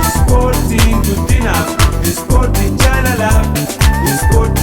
Ispoortiin guddinaaf, ispoortiin jaalalaaf, ispoortiin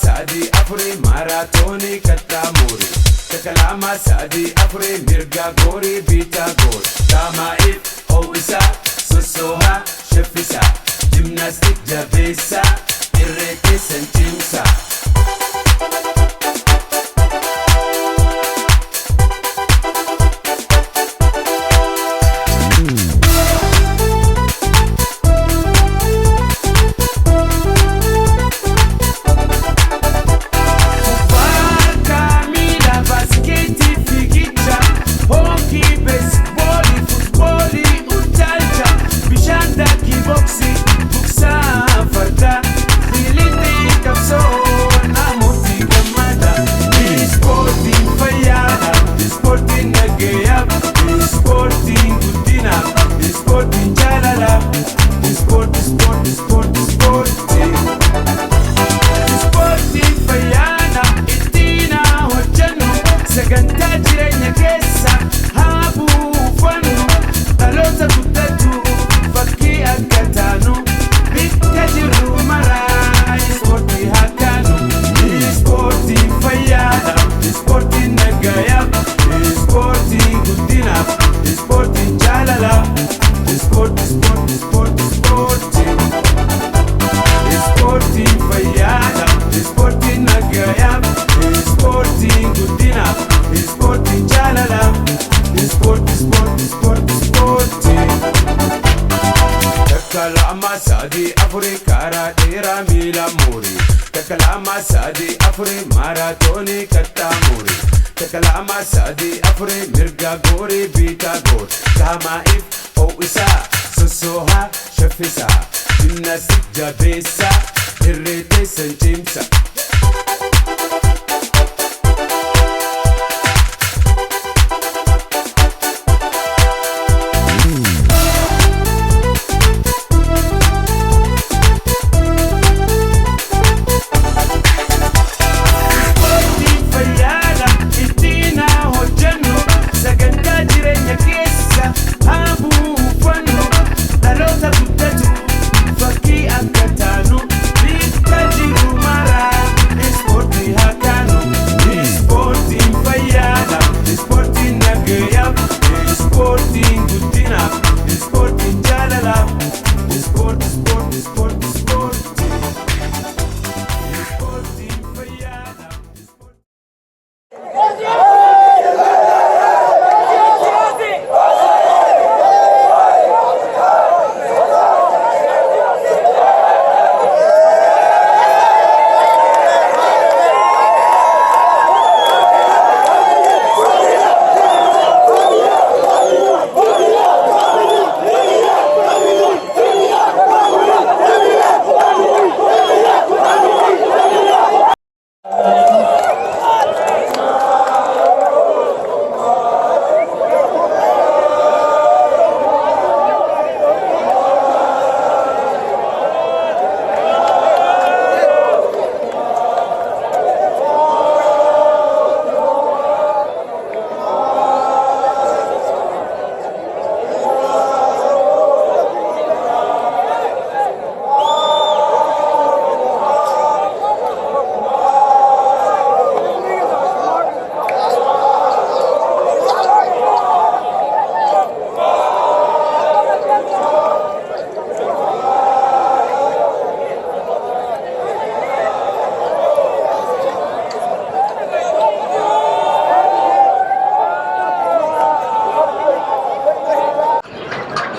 sadi afure maratoni katamuri takalama sadi afure mirga gori bita gor kama if howisa sosoha shafisa gymnastic jabesa irrete sentimsa Takalama sadi afure kara dera mila muri takalama sadi afure maratoni katamuri takalama sadi afure mirga gori bita gor kama if howisa sosoha shafisa gymnastic jabesa irrete sentimsa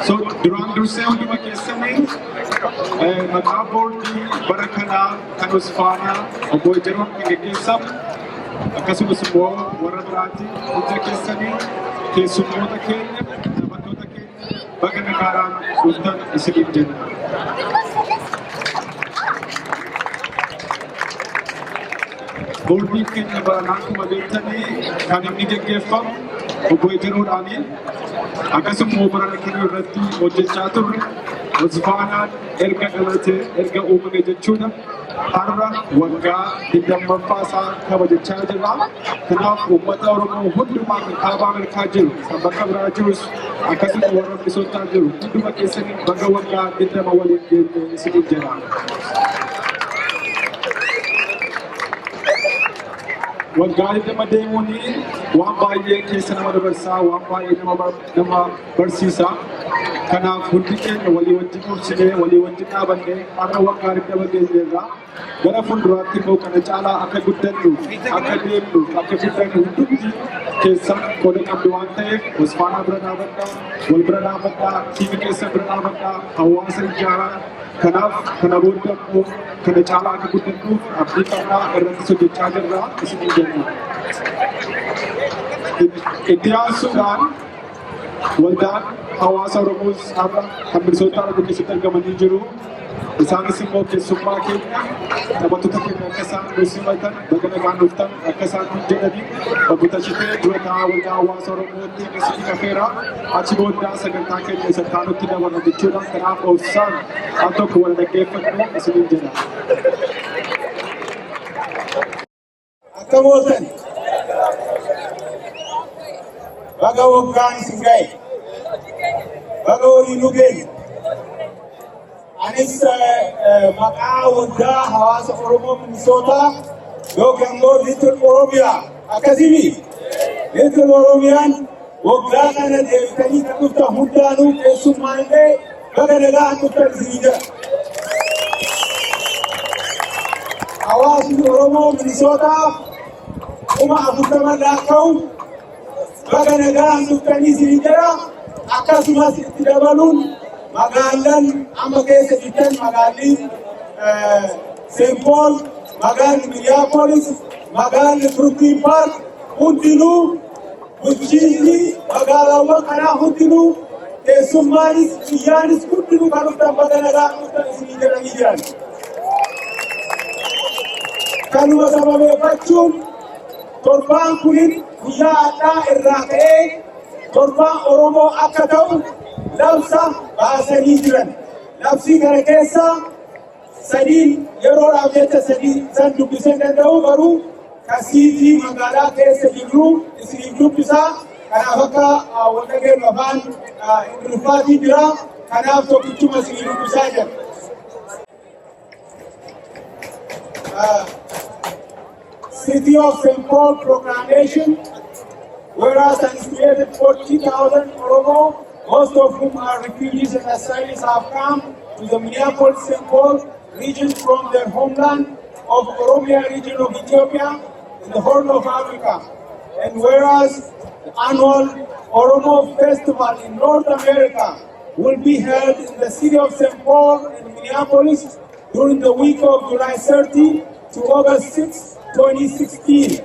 So duraan dursee hunduma keessanii maqaa boordii bara kanaa kan Usfaanaa obbo Ijaroon gaggeessamu akkasumas immoo warra biraatiin hunda keessanii keessummoota keenya taphattoota keenya baga nagaadhaan dhuftan isiniif jenna. Boordiin keenya baranaa akkuma beektanii kan inni gaggeeffamu obbo Ijaroodhaani akkasuma barana kana irratti hojjechaa turre Usfaanaan erga dhalatee erga uumame jechuudha. Har'a waggaa 20ffaa isaa kabajachaa jirra. Kanaaf uummata Oromoo hundumaa kan kaabaa Ameerikaa jiru kan bakka biraa jirus akkasuma warra Minisootaa jiru hunduma keessanii baga waggaa 20 waliin geenye isiniif jedha. waggaa dhama deemuuni waan baay'ee keessa nama dabarsaa waan baay'ee nama barsiisa. Kanaaf hundi keenya walii wajjin tursinee walii wajjin dhaabannee har'a waggaa dhama geenyeerra gara fuulduraatti immoo kana caalaa akka guddannu akka deemnu akka guddannu hundi keessan qooda qabdu waan ta'eef Usfaanaa bira dhaabadhaa wal bira dhaabadhaa tiimi keessa bira dhaabadhaa hawaasa ijaaraa. Kanaaf kana booda immoo kana caalaa akka guddannuuf abdii qabnaa irratti hojjechaa jirra isin jenna. Itti aansuudhaan waldaan hawaasa Oromoos har'a kan Minnesota Oromoo keessatti argamanii jiru. Isaanis immoo keessummaa keenya taphattoota keenya akka isaan nuuf simatan baga nagaan dhuftan akka isaan nuuf jedhanii obbo Tashitee dura taa'aa waldaa hawaasa Oromootti keessatti kafeera. Achi booda sagantaa keenya isa taanutti dabarra jechuudha. Kanaaf obsaan al tokko wal dhaggeeffadhu isiniin jedha. Akka mootan baga waggaan isin ga'e baga waliin nu geenye. Anis maqaa waldaa hawaasa Oromoo Minnesota yookaan immoo Little Oromia akkasimi Little Oromiyaan waggaa kana deebitanii kan dhuftan hundaanuu keessummaan illee baga nagaan dhuftan isinii jira. Hawaasni Oromoo Minnesota 40 lakkaa'u baga nagaan dhuftanii isinii jira. Akkasumas itti dabaluun magaalaan amma keessa jirtan magaalli St. Paul, magaalli Minneapolis, magaalli Brooklyn Park hundinuu bulchiinsi magaalaawwan kanaa hundinuu keessummaanis biyyaanis hundinuu kan dhuftan baga nagaan dhuftan isinii jedhanii jiran. Kanuma sababeeffachuun torbaan kunin guyyaa addaa irraa ka'ee torbaan Oromoo akka ta'u labsa baasanii jiran. Labsii kana keessa sadiin yeroodhaaf jecha sadii san dubbisuu danda'u garuu kasiitii magaalaa keessa jirru isiniif dubbisaa. Kanaaf akka waldageen afaan Ingiliffaatiin jira. Kanaaf tokkichuma isiniif dubbisaa jira. City of St. Paul proclamation, whereas an estimated 40,000 Oromo, most of whom are refugees and asylees, have come to the Minneapolis-St. Paul region from their homeland of Oromia region of Ethiopia in the Horn of Africa. And whereas the annual Oromo Festival in North America will be held in the city of St. Paul in Minneapolis during the week of July 30 to August 6, 2016.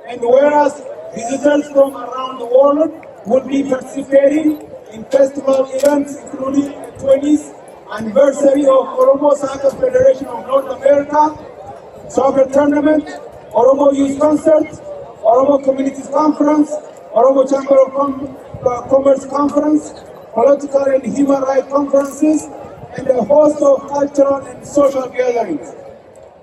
And whereas visitors from around the world will be participating in festival events including the 20th anniversary of Oromo Soccer Federation of North America, soccer tournament, Oromo Youth Concert, Oromo Communities Conference, Oromo Chamber of Commerce Conference, political and human rights conferences, and a host of cultural and social gatherings.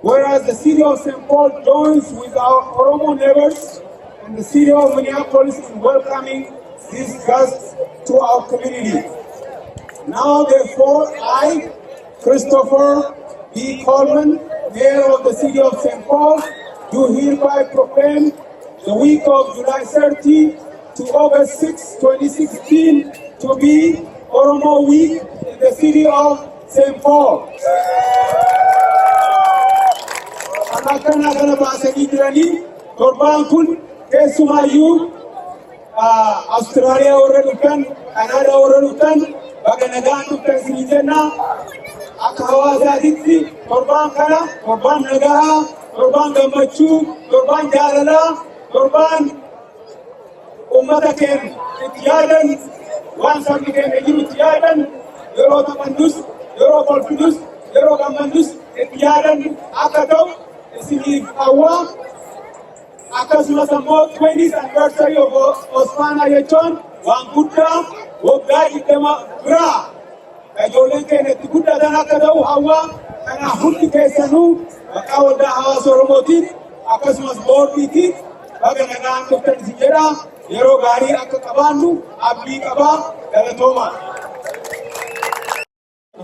Whereas the city of St. Paul joins with our Oromo neighbors and the city of Minneapolis in welcoming these guests to our community. Now, therefore, I, Christopher B. Coleman, Mayor of the city of St. Paul, do hereby proclaim the week of July 30 to August 6, 2016 to be Oromo Week in the city of St. Paul. Akkana kana baasanii jiranii torbaan kun keessumaayyuu Austraaliyaa warra dhuftan, Kanaadaa warra dhuftan baga nagaan dhuftan isinii jenna. Akka hawaasaatitti torbaan kana torbaan nagaa, torbaan gammachuu, torbaan jaalalaa, torbaan uummata keenya itti yaadan waan sabni keenya jiru itti yaadan yeroo taphannus, yeroo kolfinus, yeroo gammannus itti yaadan akka ta'u isiniif hawwaa. Akkasumas immoo 20th anniversary of Usfaanaa jechuun waan guddaa waggaa 20 biraa ijoolleen keenya itti guddatan akka ta'u hawwaa. Kanaaf hundi keessanuu maqaa waldaa hawaasa Oromootiin akkasumas boordiitiin baga nagaan dhuftan isin jedha. Yeroo gaarii akka qabaannu abdii qabaa. Galatoomaa.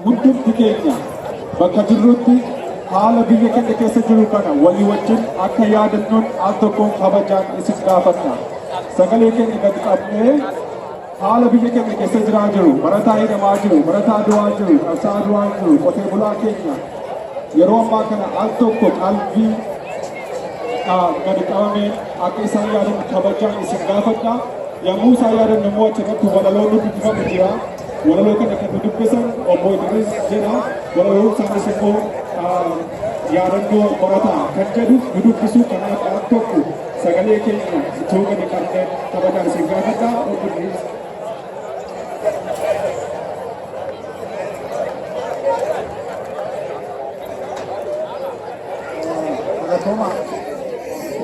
Hundumti keenya bakka jirrutti haala biyya keenya keessa jiru kana walii wajjin akka yaadannoon al tokkoon kabajaan isin gaafanna. Sagalee keenya gadi qabnee haala biyya keenya keessa jiraa jiru, barataa hidhamaa jiru, barataa du'aa jiru, qabsaa du'aa jiru, qotee bulaa keenya yeroo ammaa kana al tokko qalbii gadi qabamee akka isaan yaadan kabajaan isin gaafanna. Yommuu isaan yaadan immoo achirratti walaloo nuti dubbifamu jira. Walaloo kana kan dubbisan obbo Idris jedha. Walaloo isaanis immoo yaadannoo barataa kan jedhu nu dubbisu kanaaf al tokko sagalee keenya iddoo gadi qabnee kabajaan isin gaafanna. Obbo Idris.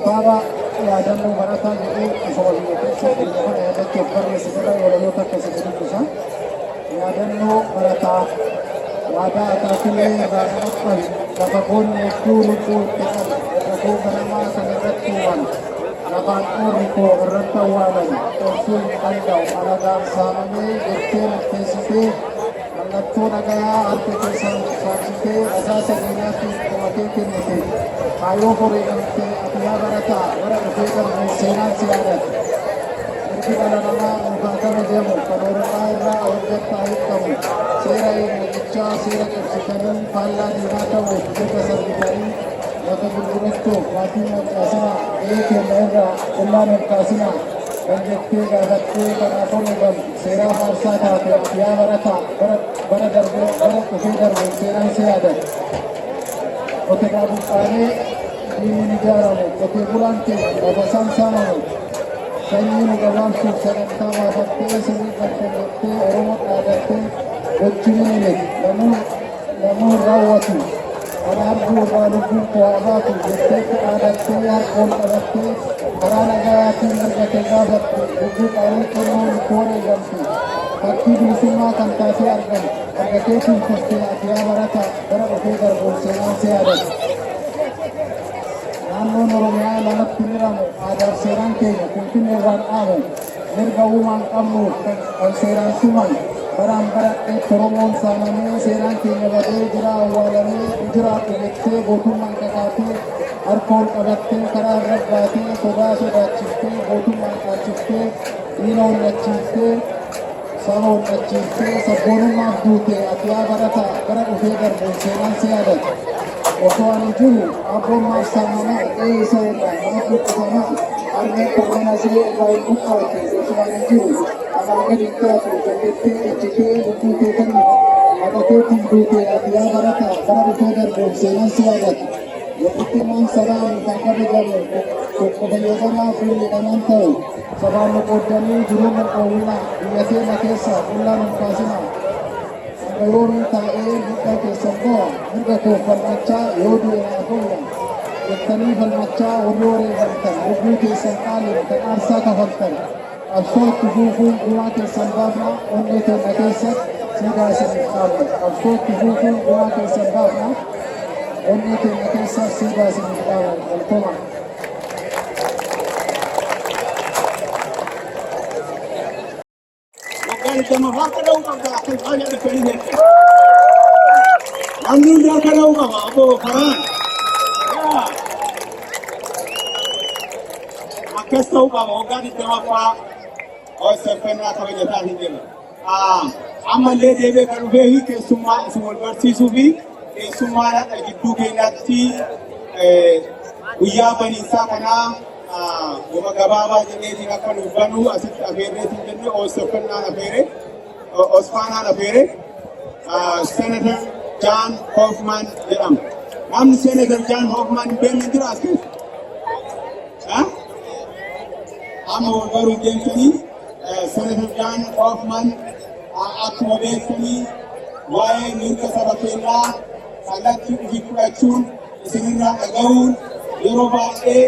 Baba yaadannoo barataa jedhee osoo biyya keessatti lafa yaadachuuf barreessitudha walaloo takka sagalee kuusa. Yaadannoo barataa waadaa ataakilee irraa qaqqabe lafa goonni hedduu lubbuu itti qabu rakkoo ganamaa kan irratti uuman lafaan qoorri koo irratti awwaalan dhoksuu hin danda'u alagaan saamamee jettee murteessitee mallattoo nagayaa harka keessaan saamsitee asaasa diinaatti qabatee kennite. Kayoo horii gamtee atiyaa barataa bara dhufee darbu seenaan si yaadate. Mirgi dhala namaa mukaatama deemu kan Oromaa irraa hojjettaa hin qabu. Seera eegumsichaa seera cabsitanii faallaa diinaa ta'uuf mirga sarbitanii lafa gurgurachuuf maatii mancaasina biyya keenya irraa qollaan harkaasina kan jettee gaafattee kanaaf ooluudhaan seeraa faarsaa taate atiyaa barataa bara dhufee darbu seenaan si yaadate. Qotee buqqaanee diinni ni ijaaramu qotee bulaan keenya lafa isaan saamamu sanyii nu gabaabsuuf sagantaa baafattee sirrii galfattee Oromoo dhaadattee gochuu ni namuu raawwatu kana arguu irraa lubbuun koo haa baatu jetteetti dhaadattee harkoon qabattee karaa nagayaatiin mirga kee gaafatte lubbuu qaalii kennuu lubbuu eegamtu fakkii bilisummaa kan taatee argamu argateetiin kuftee atiyaa barataa bara dhufee darbuun seenaan si yaadate. Naannoon Oromiyaa lamatti hiramu aadaaf seeraan keenya Finfinnee irraan dhaabu mirga uumaan qabnuuf kan seeraan tuman baraan baradheetti Oromoon saamamee seeraan keenya badee jira awwaalamee jiraatu jettee gootummaan kakaatee harkoon qabattee karaa irra baatee sodaa sodaachiftee gootummaan qaachiftee diina hundachiiftee saba hundachiiftee sabboonummaaf duute atiyaa barataa bara dhufee darbuun seenaan si yaadate. Osoo ani jiru abboon maaf saamamaa qe'ee isa irraa maaf buqqifamaa harmeen kanneen asii irraa hin buqqaate osoo ani jiru amal gadi hin taatu dandeettee ejjitee lubbuu kee kennu haqateetiin duute atiyaa barataa bara dhufee darbuun seenaan si yaadate. Walitti maan sabaan kan kabajamu tokko fayyadamaa fi midhamaan ta'u sabaan nu qooddanii jiruu mil'oowwinaa biyya keenya keessaa qullaan hin kaasinaa. Yeroo taa'ee mirga keessan ba'a mirga koo falmachaa yoo du'e naaf oola jettanii falmachaa warri wareegamtan lubbuu keessan qaaliin kan aarsaa kafaltan qabsoo itti fufuun gumaa keessan baafna onnee keenya keessatti siidaa isiniif dhaabna qabsoo itti fufuun gumaa keessan baafna onnee keenya keessatti siidaa isiniif dhaabna galtoma. Kama haka dauka ga kai hanya da kai ne. Wannan da ka dauka ba abu faran. Ya. Akas dauka ba ga ni da fa. O sai fa na ka ga ta hinje. Amma le de be kan be hi ke summa su wal barsi su bi e summa na da giddu ke natti guyyaa bani sa kana goma gabaabaa jedheetiin akka nu bannu asitti afeerreetiin jenne Osfanaan afeere Senator John Hoffman jedhama. Namni Senator John Hoffman beekni jira as keessa? Amma wal baruu deemtanii Senator John Hoffman akkuma beektanii waa'ee mirga saba keenyaa kallattii ofii fudhachuun isinirraa dhaga'uun yeroo baay'ee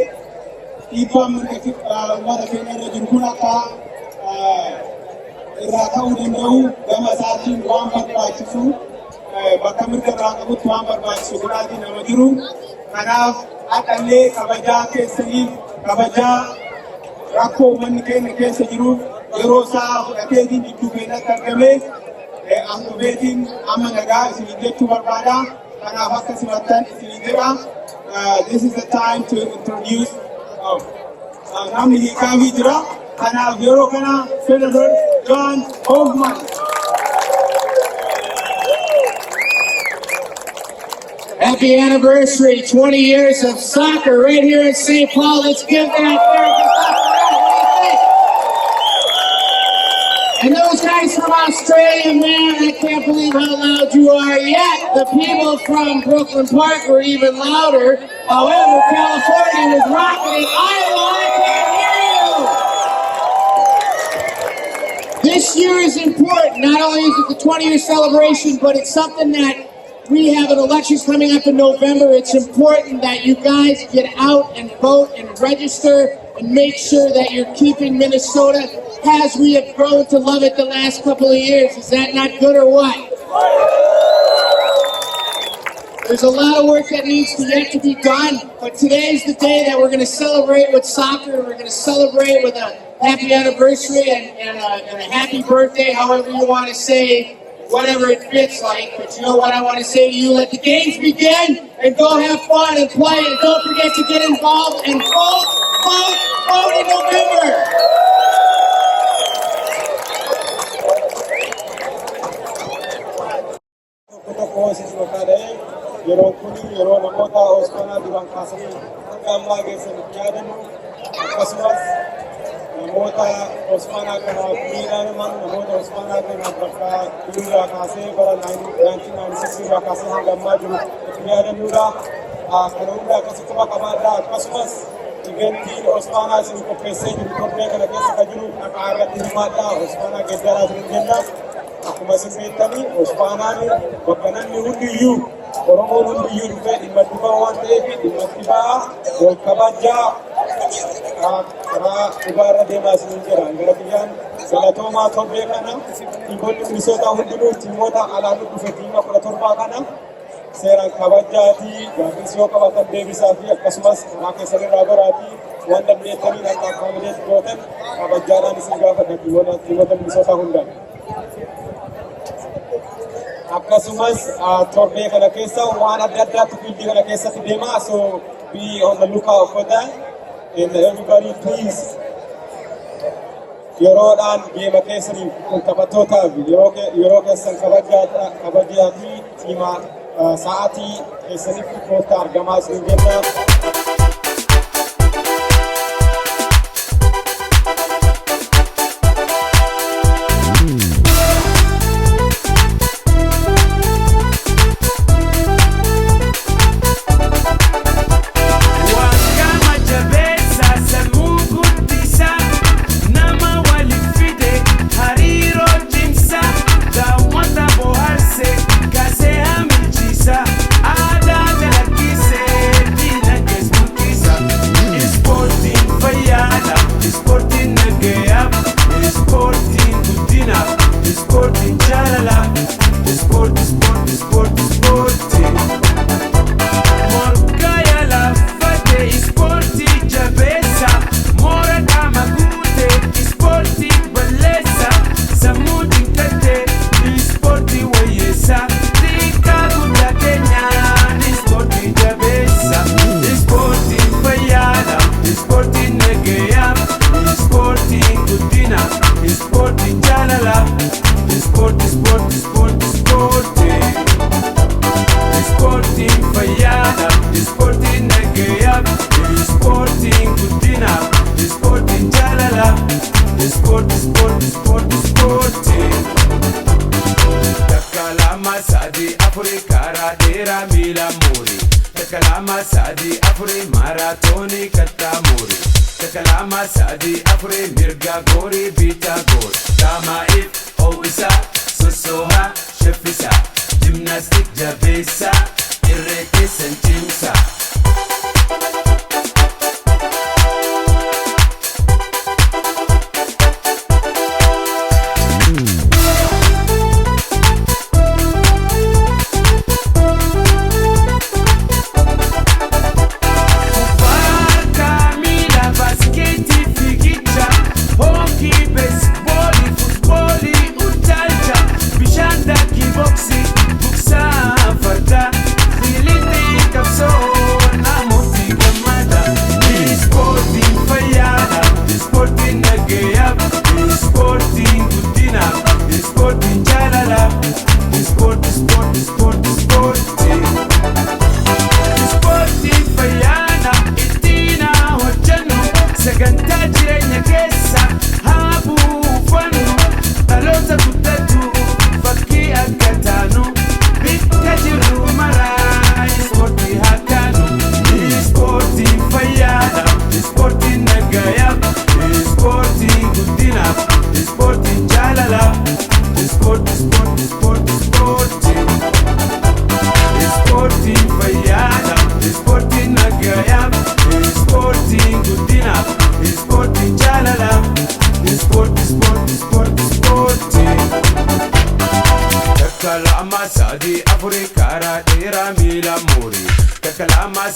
dhiibbaan mirga uummata keenya irra jiru kun akka irraa ta'uu danda'u gama isaatiin waan barbaachisu bakka mirga irraa qabutti waan barbaachisu godhaatii nama jiru. Kanaaf haqallee kabajaa keessaniif kabajaa rakkoo uummanni keenya keessa jiruuf yeroo isaa fudhateetiin gidduu keenyatti argame dhufeetiin amma nagaa isin jechuu barbaada. This is the time to introduce namni hiikawi jira. Kanaaf yeroo kana Senator John Hoffman. Happy anniversary, 20 years of soccer right here in St. Paul. Let's give that and those guys from Australia, man, I can't believe how loud you are yet. The people from Brooklyn Park were even louder. However, California was rocking it. Iowa, I can't hear you. This year is important. Not only is it the 20-year celebration, but it's something that we have an elections coming up in November. It's important that you guys get out and vote and register and make sure that you're keeping Minnesota as we have grown to love it the last couple of years. Is that not good or what? There's a lot of work that needs to yet to be done, but today's the day that we're going to celebrate with soccer. We're going to celebrate with a happy anniversary and a happy birthday, however you want to say, whatever it fits like. But you know what I want to say to you? Let the games begin and go have fun and play, and don't forget to get involved and vote, vote, vote in November. yeroo kuni yeroo namoota Osmanaa duraan kaasanii hanga ammaa geessan yaadamu akkasumas namoota Osmanaa kanaaf miidhaman namoota Osmanaa kanaaf bakka duraa kaasee bara 1996 irraa kaasee hanga ammaa jiru yaadamuudha. Kana hunda akkasuma qabaadhaa akkasumas igantiin Osmanaa isin qopheessee jiru qophee kana keessa kan jiru dhaqaa irratti himaadhaa. Osmanaa geddaraa jiru jenna akkuma isin beektanii Osmanaan bakka namni hundiyyuu Oromoon hundiyyuu dhufee dhimma dhibaa waan ta'eef dhimma dhibaa wal kabajaa karaa dhugaa irra deemaa isin jira. Gara biyyaan galatoomaa torbee kana dhiibonni Minisootaa hundinuu tiimoota alaan dhufe tiima 17 kana seeraan kabajaatii gaaffiis yoo qabaatan deebisaa fi akkasumas karaa keessan irraa baraatii waan dandeettaniin akka akkaamilees gootan kabajaadhaan isin gaafatan tiimoota Minisootaa hundaan. Akkasumas torbee kana keessa waan adda addaatu fiildii kana keessatti deemaa, so be on the lookout for that and everybody please yeroodhaan geema keessaniif taphattootaaf yeroo keessan kabajaa fi tiima sa'aatii keessaniif koottaa argamaa isin jenna.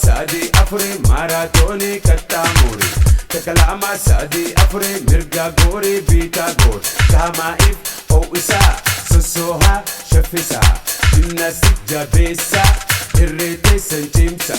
sadi afuri maratoni kattamuri takalama sadi afuri mirga gori bita gor kama if o isa sosoha shafisa jinna sijabesa irrete sentimsa